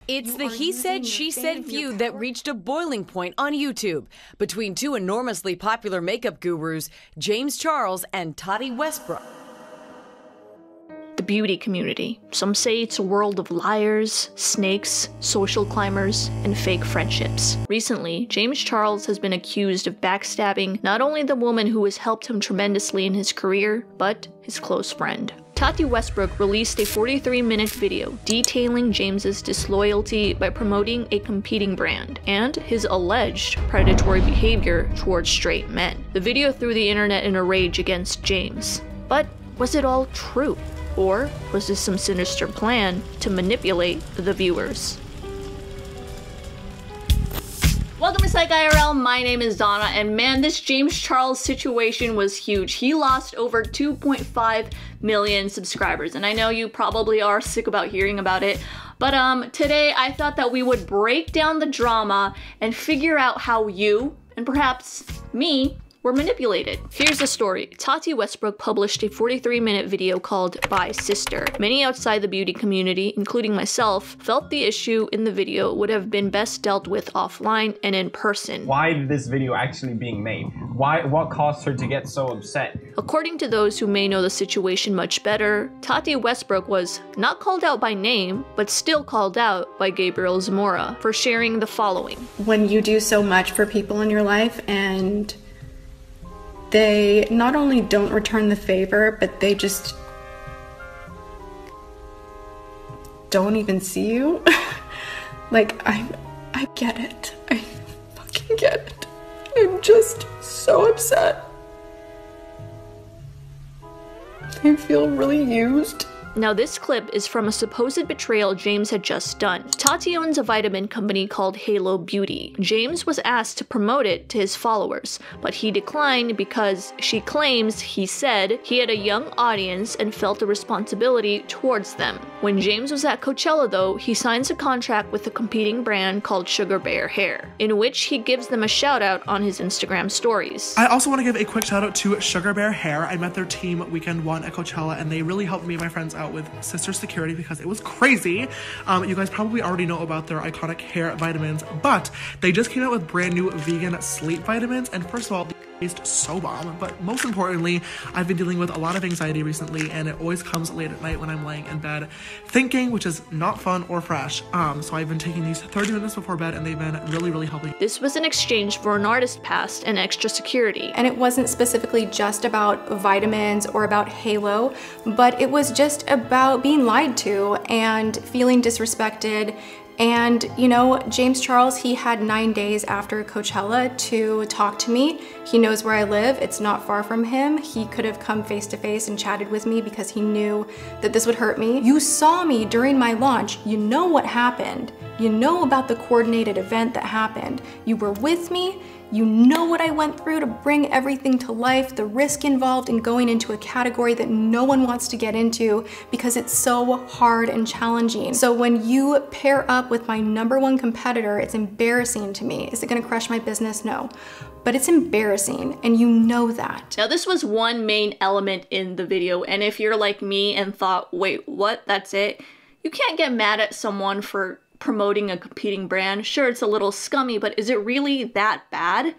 It's the he said, she said feud that reached a boiling point on YouTube between two enormously popular makeup gurus, James Charles and Tati Westbrook. The beauty community. Some say it's a world of liars, snakes, social climbers, and fake friendships. Recently, James Charles has been accused of backstabbing not only the woman who has helped him tremendously in his career, but his close friend. Tati Westbrook released a 43-minute video detailing James's disloyalty by promoting a competing brand and his alleged predatory behavior towards straight men. The video threw the internet in a rage against James. But was it all true? Or was this some sinister plan to manipulate the viewers? Welcome to Psych IRL, my name is Donna, and man, this James Charles situation was huge. He lost over 2.5 million subscribers, and I know you probably are sick about hearing about it, but today I thought that we would break down the drama and figure out how you, and perhaps me, were manipulated. Here's the story. Tati Westbrook published a 43-minute video called By Sister. Many outside the beauty community, including myself, felt the issue in the video would have been best dealt with offline and in person. Why did this video actually being made? What caused her to get so upset? According to those who may know the situation much better, Tati Westbrook was not called out by name, but still called out by Gabriel Zamora for sharing the following. When you do so much for people in your life and they not only don't return the favor, but they just don't even see you. Like, I get it. I fucking get it. I'm just so upset. I feel really used. Now this clip is from a supposed betrayal James had just done. Tati owns a vitamin company called Halo Beauty. James was asked to promote it to his followers, but he declined because she claims he said he had a young audience and felt a responsibility towards them. When James was at Coachella though, he signs a contract with a competing brand called Sugar Bear Hair, in which he gives them a shout out on his Instagram stories. I also want to give a quick shout out to Sugar Bear Hair. I met their team weekend one at Coachella and they really helped me and my friends out with sister security because it was crazy. You guys probably already know about their iconic hair vitamins, but they just came out with brand new vegan sleep vitamins, and first of all, they taste so bomb, but most importantly, I've been dealing with a lot of anxiety recently, and it always comes late at night when I'm laying in bed thinking, which is not fun or fresh. So I've been taking these 30 minutes before bed, and they've been really helping. This was in exchange for an artist pass and extra security. And it wasn't specifically just about vitamins or about Halo, but it was just about being lied to and feeling disrespected. And, you know, James Charles, he had 9 days after Coachella to talk to me. He knows where I live. It's not far from him. He could have come face to face and chatted with me because he knew that this would hurt me. You saw me during my launch. You know what happened. You know about the coordinated event that happened. You were with me. You know what I went through to bring everything to life, the risk involved in going into a category that no one wants to get into because it's so hard and challenging. So when you pair up with my #1 competitor, it's embarrassing to me. Is it gonna crush my business? No. But it's embarrassing, and you know that. Now this was one main element in the video, and if you're like me and thought, wait, what, that's it? You can't get mad at someone for promoting a competing brand. Sure, it's a little scummy, but is it really that bad?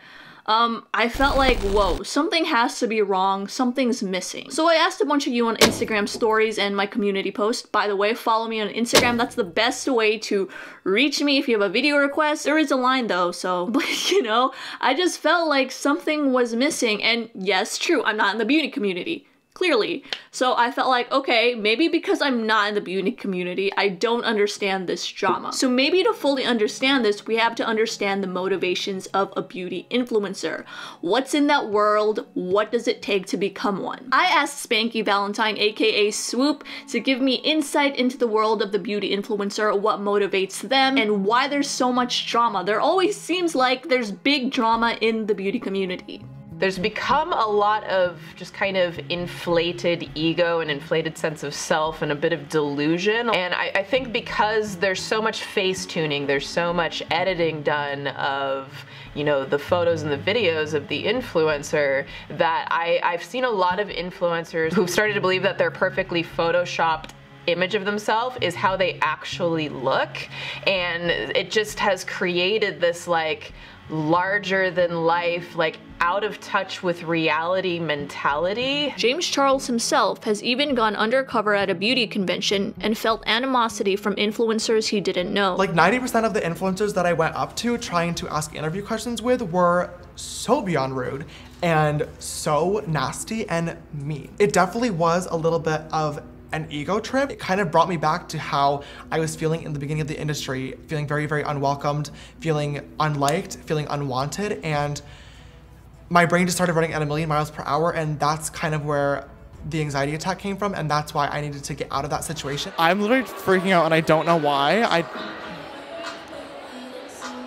I felt like, whoa, something has to be wrong, something's missing. So I asked a bunch of you on Instagram stories and my community post. By the way, follow me on Instagram. That's the best way to reach me if you have a video request. There is a line though, so, but you know, I just felt like something was missing. And yes, true, I'm not in the beauty community. Clearly. So I felt like, okay, maybe because I'm not in the beauty community, I don't understand this drama. So maybe to fully understand this, we have to understand the motivations of a beauty influencer. What's in that world? What does it take to become one? I asked Spanky Valentine, aka Swoop, to give me insight into the world of the beauty influencer, what motivates them, and why there's so much drama. There always seems like there's big drama in the beauty community. There's become a lot of just kind of inflated ego and inflated sense of self and a bit of delusion. And I think because there's so much face tuning, there's so much editing done of, you know, the photos and the videos of the influencer, that I've seen a lot of influencers who've started to believe that they're perfectly photoshopped image of themselves is how they actually look, and it just has created this like larger than life, like out of touch with reality mentality. James Charles himself has even gone undercover at a beauty convention and felt animosity from influencers he didn't know. Like 90% of the influencers that I went up to trying to ask interview questions with were so beyond rude and so nasty and mean. It definitely was a little bit of an ego trip. It kind of brought me back to how I was feeling in the beginning of the industry, feeling very, very unwelcomed, feeling unliked, feeling unwanted, and my brain just started running at 1,000,000 miles per hour, and that's kind of where the anxiety attack came from, and that's why I needed to get out of that situation. I'm literally freaking out, and I don't know why.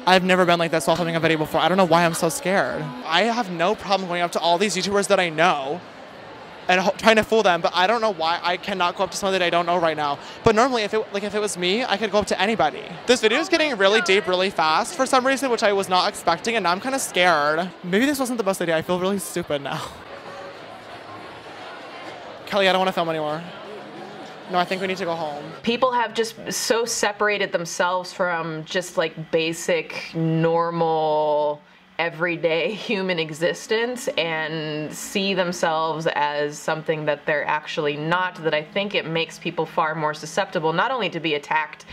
I've never been like this while filming a video before. I don't know why I'm so scared. I have no problem going up to all these YouTubers that I know and trying to fool them, but I don't know why I cannot go up to someone that I don't know right now. But normally, if it was me, I could go up to anybody. This video is getting really deep really fast for some reason, which I was not expecting, and now I'm kind of scared. Maybe this wasn't the best idea. I feel really stupid now. Kelly, I don't want to film anymore. No, I think we need to go home. People have just so separated themselves from just like basic, normal, everyday human existence and see themselves as something that they're actually not, that I think it makes people far more susceptible, not only to be attacked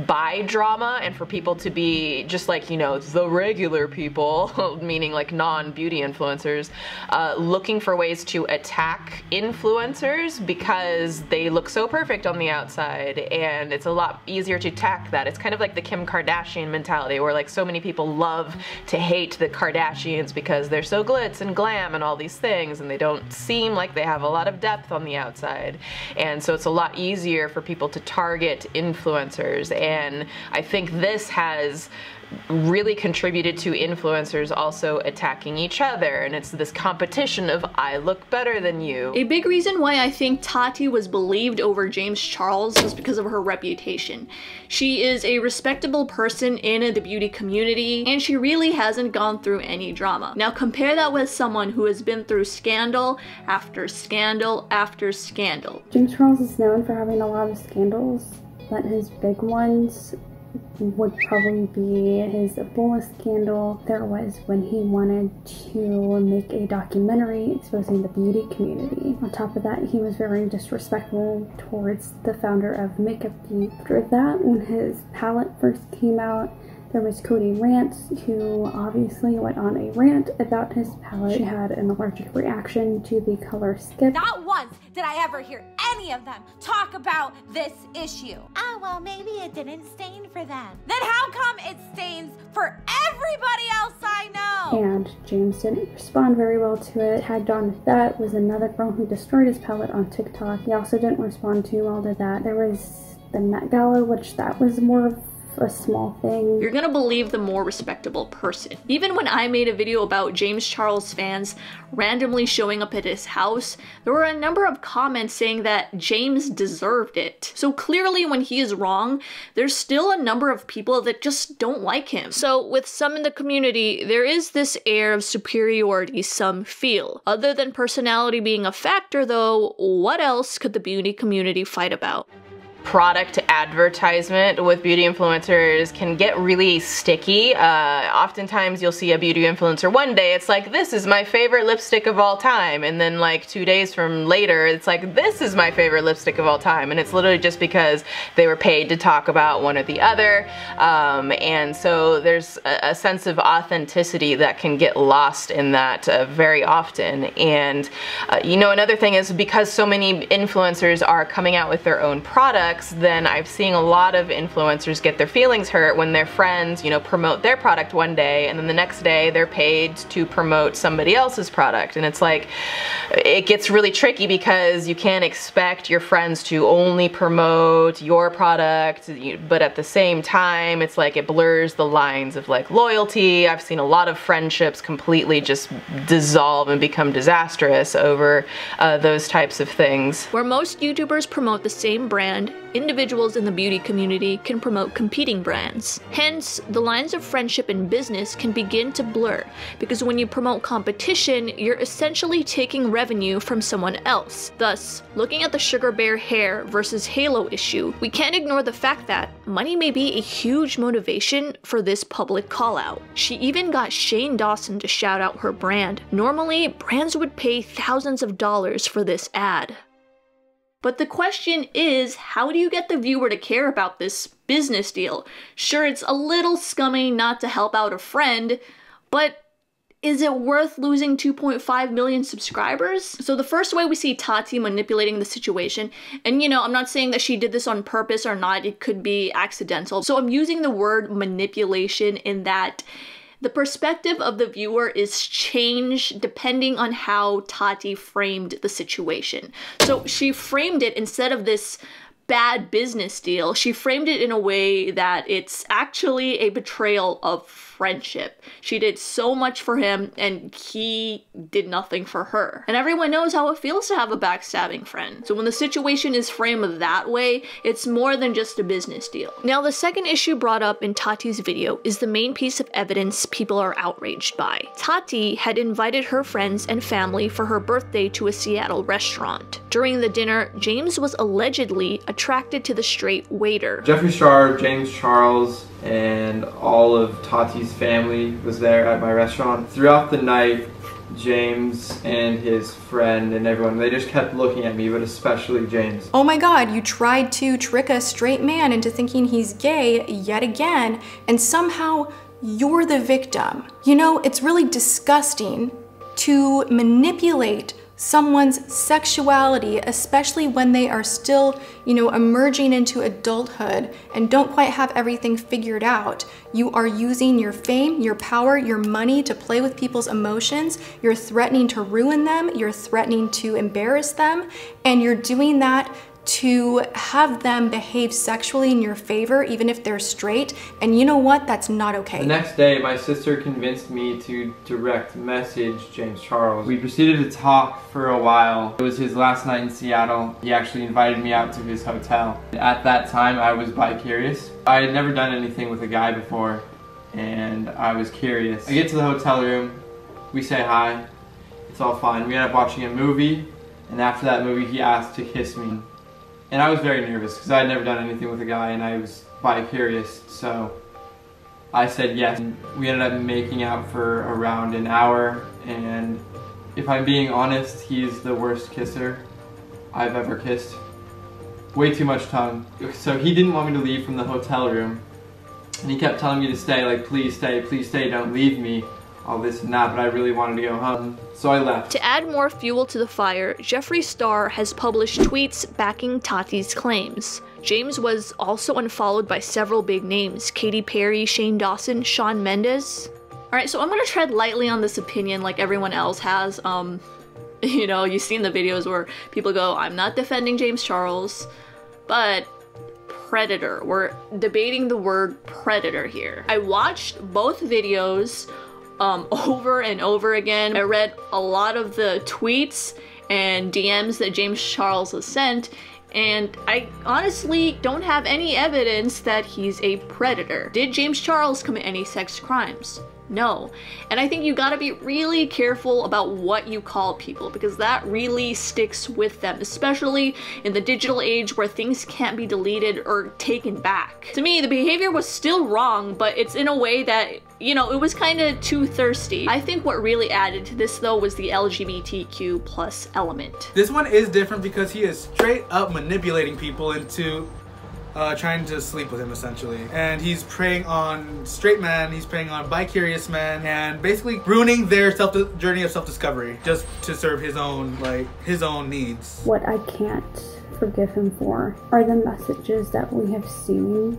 by drama and for people to be just like, you know, the regular people, meaning like non-beauty influencers, looking for ways to attack influencers because they look so perfect on the outside, and it's a lot easier to attack that. It's kind of like the Kim Kardashian mentality, where like so many people love to hate the Kardashians because they're so glitz and glam and all these things, and they don't seem like they have a lot of depth on the outside. And so it's a lot easier for people to target influencers, and I think this has really contributed to influencers also attacking each other, and it's this competition of I look better than you. A big reason why I think Tati was believed over James Charles was because of her reputation. She is a respectable person in the beauty community, and she really hasn't gone through any drama. Now compare that with someone who has been through scandal after scandal after scandal. James Charles is known for having a lot of scandals, but his big ones would probably be his Ebola scandal. There was when he wanted to make a documentary exposing the beauty community. On top of that, he was very disrespectful towards the founder of Makeup Geek. After that, when his palette first came out, there was Cody Rants, who obviously went on a rant about his palette. She had an allergic reaction to the color Skip. Not once did I ever hear any of them talk about this issue. Oh, well, maybe it didn't stain for them. Then how come it stains for everybody else I know? And James didn't respond very well to it. Tagged on with that was another girl who destroyed his palette on TikTok. He also didn't respond too well to that. There was the Met Gala, which that was more of a small thing. You're gonna believe the more respectable person. Even when I made a video about James Charles fans randomly showing up at his house, there were a number of comments saying that James deserved it. So clearly when he is wrong, there's still a number of people that just don't like him. So with some in the community, there is this air of superiority some feel. Other than personality being a factor though, what else could the beauty community fight about? Product advertisement with beauty influencers can get really sticky. Oftentimes you'll see a beauty influencer one day, it's like, this is my favorite lipstick of all time, and then like 2 days from later it's like, this is my favorite lipstick of all time, and it's literally just because they were paid to talk about one or the other. And so there's a sense of authenticity that can get lost in that very often. And you know, another thing is, because so many influencers are coming out with their own products, then I've seen a lot of influencers get their feelings hurt when their friends, you know, promote their product one day, and then the next day they're paid to promote somebody else's product. And it's like, it gets really tricky because you can't expect your friends to only promote your product, but at the same time, it's like it blurs the lines of like loyalty. I've seen a lot of friendships completely just dissolve and become disastrous over those types of things. Where most YouTubers promote the same brand, individuals in the beauty community can promote competing brands. Hence, the lines of friendship and business can begin to blur, because when you promote competition, you're essentially taking revenue from someone else. Thus, looking at the Sugar Bear hair versus halo issue, we can't ignore the fact that money may be a huge motivation for this public call-out. She even got Shane Dawson to shout out her brand. Normally, brands would pay thousands of dollars for this ad. But the question is, how do you get the viewer to care about this business deal? Sure, it's a little scummy not to help out a friend, but is it worth losing 2.5 million subscribers? So the first way we see Tati manipulating the situation, and you know, I'm not saying that she did this on purpose or not, it could be accidental. So I'm using the word manipulation in that the perspective of the viewer is changed depending on how Tati framed the situation. So she framed it, instead of this bad business deal, she framed it in a way that it's actually a betrayal of friendship. She did so much for him and he did nothing for her. And everyone knows how it feels to have a backstabbing friend. So when the situation is framed that way, it's more than just a business deal. Now, the second issue brought up in Tati's video is the main piece of evidence people are outraged by. Tati had invited her friends and family for her birthday to a Seattle restaurant. During the dinner, James was allegedly attracted to the straight waiter. Jeffree Star, James Charles, and all of Tati's family was there at my restaurant. Throughout the night, James and his friend and everyone, they just kept looking at me, but especially James. Oh my god, you tried to trick a straight man into thinking he's gay yet again, and somehow you're the victim. You know, it's really disgusting to manipulate someone's sexuality, especially when they are still, you know, emerging into adulthood and don't quite have everything figured out. You are using your fame, your power, your money to play with people's emotions. You're threatening to ruin them. You're threatening to embarrass them. And you're doing that to have them behave sexually in your favor, even if they're straight. And you know what? That's not okay. The next day, my sister convinced me to direct message James Charles. We proceeded to talk for a while. It was his last night in Seattle. He actually invited me out to his hotel. At that time, I was bi-curious. I had never done anything with a guy before, and I was curious. I get to the hotel room, we say hi, it's all fine. We end up watching a movie, and after that movie, he asked to kiss me. And I was very nervous because I had never done anything with a guy and I was bi-curious, so I said yes. And we ended up making out for around an hour, and if I'm being honest, he's the worst kisser I've ever kissed. Way too much tongue. So he didn't want me to leave from the hotel room, and he kept telling me to stay, like, please stay, don't leave me. All this and that, but I really wanted to go home, so I left. To add more fuel to the fire, Jeffree Star has published tweets backing Tati's claims. James was also unfollowed by several big names: Katy Perry, Shane Dawson, Shawn Mendes. Alright, so I'm gonna tread lightly on this opinion like everyone else has. You know, you've seen the videos where people go, I'm not defending James Charles, but predator. We're debating the word predator here. I watched both videos over and over again. I read a lot of the tweets and DMs that James Charles has sent, and I honestly don't have any evidence that he's a predator. Did James Charles commit any sex crimes? No. And I think you gotta be really careful about what you call people, because that really sticks with them, especially in the digital age where things can't be deleted or taken back. To me, the behavior was still wrong, but it's in a way that, you know, it was kind of too thirsty. I think what really added to this, though, was the LGBTQ plus element. This one is different because he is straight up manipulating people into trying to sleep with him, essentially. And he's preying on straight men, he's preying on bi-curious men, and basically ruining their journey of self-discovery just to serve his own, like, his own needs. What I can't forgive him for are the messages that we have seen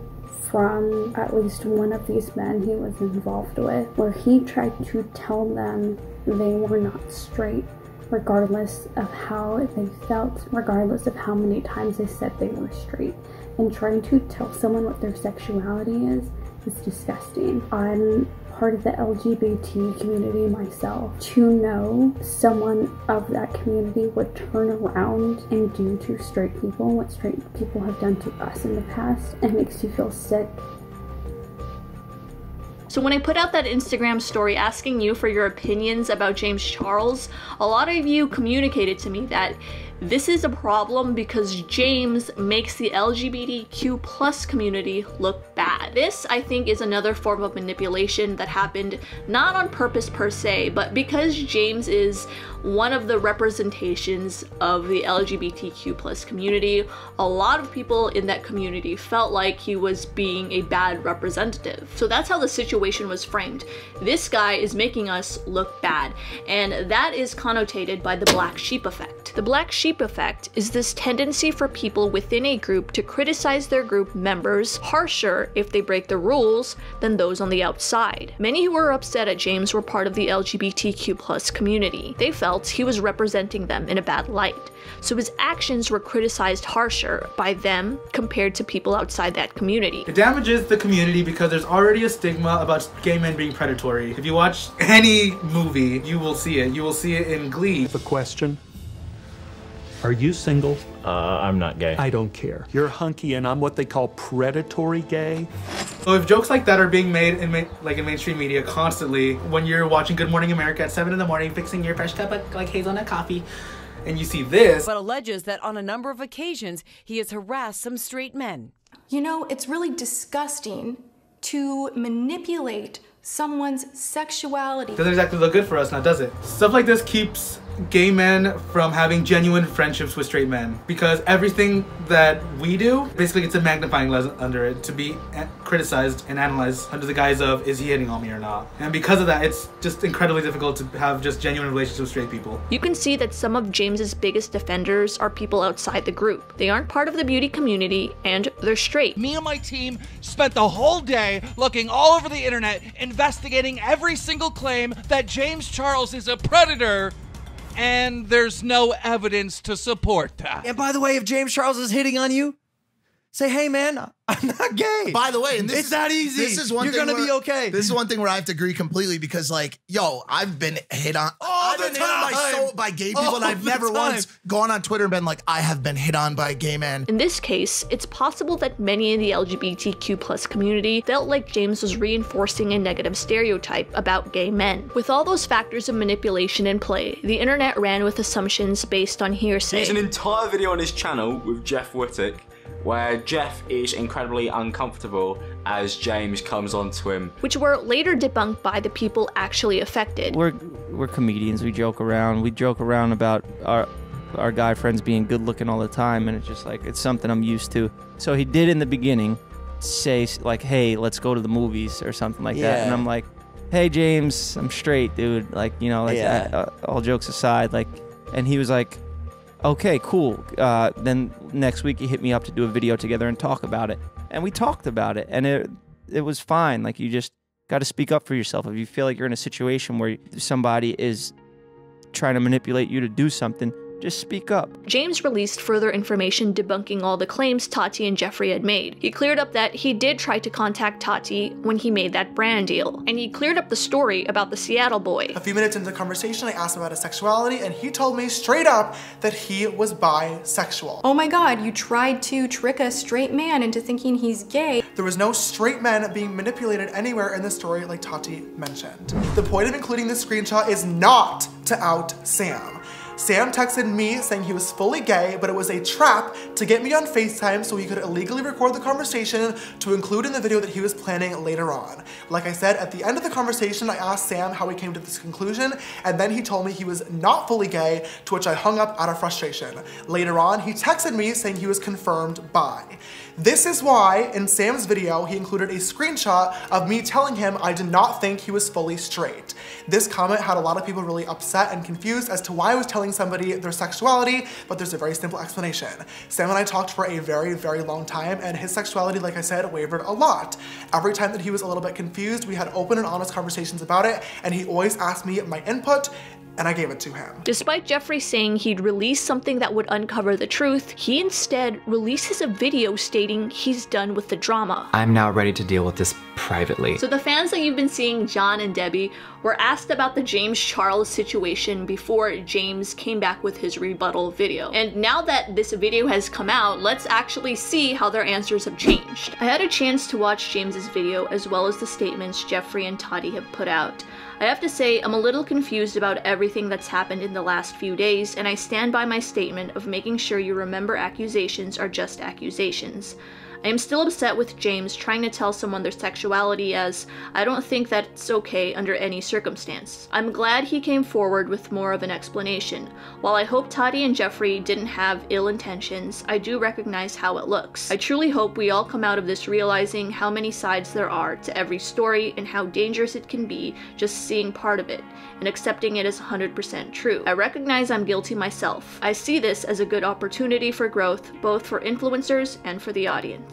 from at least one of these men he was involved with, where he tried to tell them they were not straight, regardless of how they felt, regardless of how many times they said they were straight. And trying to tell someone what their sexuality is It's disgusting. I'm part of the LGBT community myself. To know someone of that community would turn around and do to straight people what straight people have done to us in the past, it makes you feel sick. So when I put out that Instagram story asking you for your opinions about James Charles, a lot of you communicated to me that this is a problem because James makes the LGBTQ+ community look bad. This, I think, is another form of manipulation that happened not on purpose per se, but because James is one of the representations of the LGBTQ+ community, a lot of people in that community felt like he was being a bad representative. So that's how the situation was framed. This guy is making us look bad, and that is connotated by the black sheep effect. The black sheep effect is this tendency for people within a group to criticize their group members harsher if they break the rules than those on the outside. Many who were upset at James were part of the LGBTQ+ community. They felt he was representing them in a bad light, so his actions were criticized harsher by them compared to people outside that community. It damages the community because there's already a stigma about gay men being predatory. If you watch any movie, you will see it. You will see it in Glee. The question: are you single? I'm not gay. I don't care. You're hunky and I'm what they call predatory gay. So if jokes like that are being made in mainstream media constantly, when you're watching Good Morning America at 7 in the morning, fixing your fresh cup of hazelnut coffee, and you see this, but alleges that on a number of occasions he has harassed some straight men. You know, it's really disgusting to manipulate someone's sexuality. Doesn't exactly look good for us now, does it? Stuff like this keeps gay men from having genuine friendships with straight men, because everything that we do basically gets a magnifying glass under it to be criticized and analyzed under the guise of, is he hitting on me or not? And because of that, it's just incredibly difficult to have just genuine relationships with straight people. You can see that some of James's biggest defenders are people outside the group. They aren't part of the beauty community and they're straight. Me and my team spent the whole day looking all over the internet, investigating every single claim that James Charles is a predator, and there's no evidence to support that. And by the way, if James Charles is hitting on you, say, hey man, I'm not gay. By the way, and it's that easy. This is one You're thing gonna be okay. This is one thing where I have to agree completely, because like, yo, I've been hit on all the time by gay people, and I've never once gone on Twitter and been like, I have been hit on by a gay man. In this case, it's possible that many in the LGBTQ+ community felt like James was reinforcing a negative stereotype about gay men. With all those factors of manipulation in play, the internet ran with assumptions based on hearsay. There's an entire video on his channel with Jeff Wittick where Jeff is incredibly uncomfortable as James comes onto him, which were later debunked by the people actually affected. We're comedians. We joke around. We joke around about our guy friends being good looking all the time, and it's just like, it's something I'm used to. So he did in the beginning say like, hey, let's go to the movies or something like that, and I'm like, hey James, I'm straight, dude, like, you know, like all jokes aside, like, and he was like, okay, cool. Then next week he hit me up to do a video together and talk about it. And we talked about it, and it was fine. Like, you just got to speak up for yourself. If you feel like you're in a situation where somebody is trying to manipulate you to do something, just speak up. James released further information debunking all the claims Tati and Jeffrey had made. He cleared up that he did try to contact Tati when he made that brand deal, and he cleared up the story about the Seattle boy. A few minutes into the conversation, I asked him about his sexuality, and he told me straight up that he was bisexual. Oh my god, you tried to trick a straight man into thinking he's gay. There was no straight men being manipulated anywhere in the story like Tati mentioned. The point of including this screenshot is not to out Sam. Sam texted me saying he was fully gay, but it was a trap to get me on FaceTime so he could illegally record the conversation to include in the video that he was planning later on. Like I said, at the end of the conversation, I asked Sam how he came to this conclusion, and then he told me he was not fully gay, to which I hung up out of frustration. Later on, he texted me saying he was confirmed bi. This is why, in Sam's video, he included a screenshot of me telling him I did not think he was fully straight. This comment had a lot of people really upset and confused as to why I was telling telling somebody their sexuality, but there's a very simple explanation. Sam and I talked for a very, very long time, and his sexuality, like I said, wavered a lot. Every time that he was a little bit confused, we had open and honest conversations about it, and he always asked me my input, and I gave it to him. Despite Jeffree saying he'd release something that would uncover the truth, he instead releases a video stating he's done with the drama. I'm now ready to deal with this privately. So the fans that you've been seeing, John and Debbie, were asked about the James Charles situation before James came back with his rebuttal video. And now that this video has come out, let's actually see how their answers have changed. I had a chance to watch James's video as well as the statements Jeffree and Tati have put out. I have to say, I'm a little confused about everything that's happened in the last few days, and I stand by my statement of making sure you remember accusations are just accusations. I am still upset with James trying to tell someone their sexuality, as I don't think that's okay under any circumstance. I'm glad he came forward with more of an explanation. While I hope Tati and Jeffree didn't have ill intentions, I do recognize how it looks. I truly hope we all come out of this realizing how many sides there are to every story and how dangerous it can be just seeing part of it and accepting it as 100% true. I recognize I'm guilty myself. I see this as a good opportunity for growth, both for influencers and for the audience.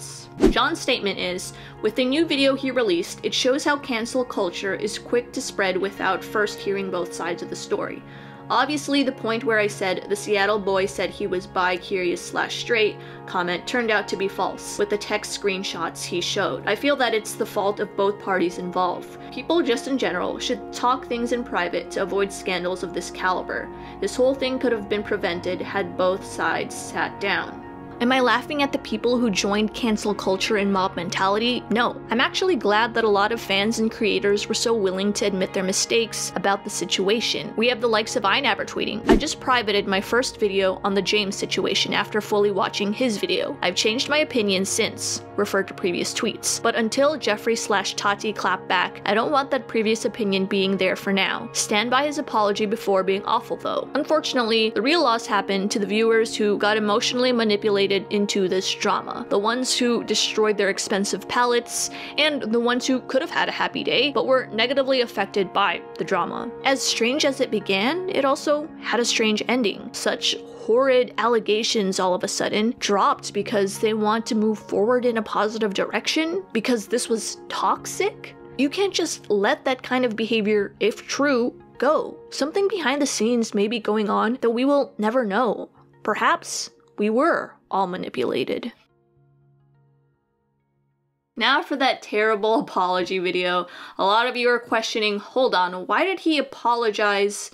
John's statement is, with the new video he released, it shows how cancel culture is quick to spread without first hearing both sides of the story. Obviously, the point where I said the Seattle boy said he was bi-curious/straight comment turned out to be false, with the text screenshots he showed. I feel that it's the fault of both parties involved. People just in general should talk things in private to avoid scandals of this caliber. This whole thing could have been prevented had both sides sat down. Am I laughing at the people who joined cancel culture and mob mentality? No. I'm actually glad that a lot of fans and creators were so willing to admit their mistakes about the situation. We have the likes of iNabber tweeting, I just privated my first video on the James situation after fully watching his video. I've changed my opinion since, referred to previous tweets. But until Jeffree/Tati clap back, I don't want that previous opinion being there for now. Stand by his apology before being awful though. Unfortunately, the real loss happened to the viewers who got emotionally manipulated into this drama. The ones who destroyed their expensive palettes, and the ones who could have had a happy day, but were negatively affected by the drama. As strange as it began, it also had a strange ending. Such horrid allegations all of a sudden dropped because they want to move forward in a positive direction, because this was toxic. You can't just let that kind of behavior, if true, go. Something behind the scenes may be going on that we will never know. Perhaps we were all manipulated. Now for that terrible apology video. A lot of you are questioning, hold on, why did he apologize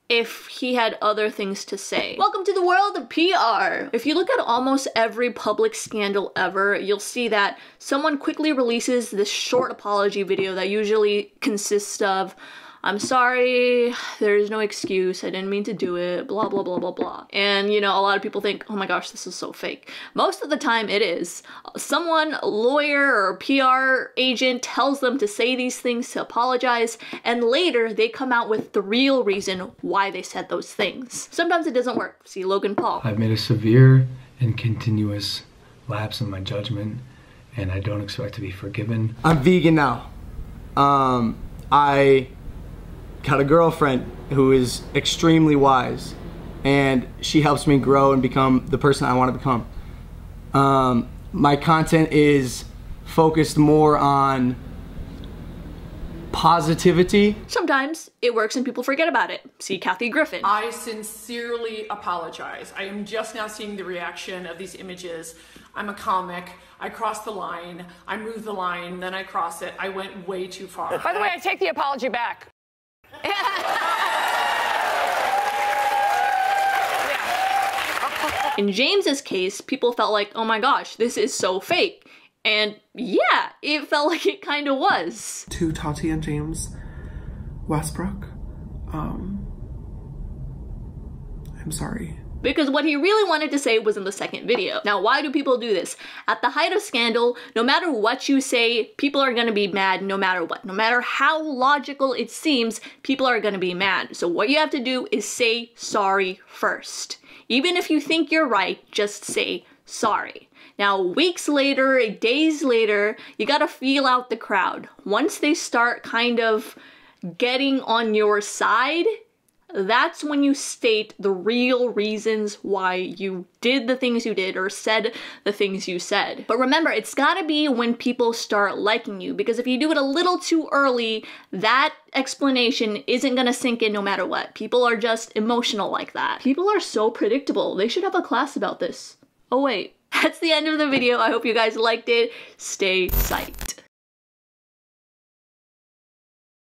if he had other things to say? Welcome to the world of PR! If you look at almost every public scandal ever, you'll see that someone quickly releases this short apology video that usually consists of, I'm sorry, there's no excuse, I didn't mean to do it, blah blah blah blah blah. And you know, a lot of people think, oh my gosh, this is so fake. Most of the time it is. Someone, a lawyer or a PR agent, tells them to say these things, to apologize, and later they come out with the real reason why they said those things. Sometimes it doesn't work. See Logan Paul. I've made a severe and continuous lapse in my judgment, and I don't expect to be forgiven. I'm vegan now. I got a girlfriend who is extremely wise, and she helps me grow and become the person I want to become. My content is focused more on positivity. Sometimes it works and people forget about it. See Kathy Griffin. I sincerely apologize. I am just now seeing the reaction of these images. I'm a comic. I crossed the line. I moved the line, then I cross it. I went way too far. By the way, I take the apology back. In James's case, people felt like, oh my gosh, this is so fake. And yeah, it felt like it kind of was. To Tati and James Westbrook, I'm sorry. Because what he really wanted to say was in the second video. Now, why do people do this? At the height of scandal, no matter what you say, people are gonna be mad no matter what. No matter how logical it seems, people are gonna be mad. So what you have to do is say sorry first. Even if you think you're right, just say sorry. Now, weeks later, days later, you gotta feel out the crowd. Once they start kind of getting on your side, That's when you state the real reasons why you did the things you did or said the things you said. But remember, it's gotta be when people start liking you, because if you do it a little too early, that explanation isn't gonna sink in no matter what. People are just emotional like that. People are so predictable. They should have a class about this. Oh wait, that's the end of the video. I hope you guys liked it. Stay psyched.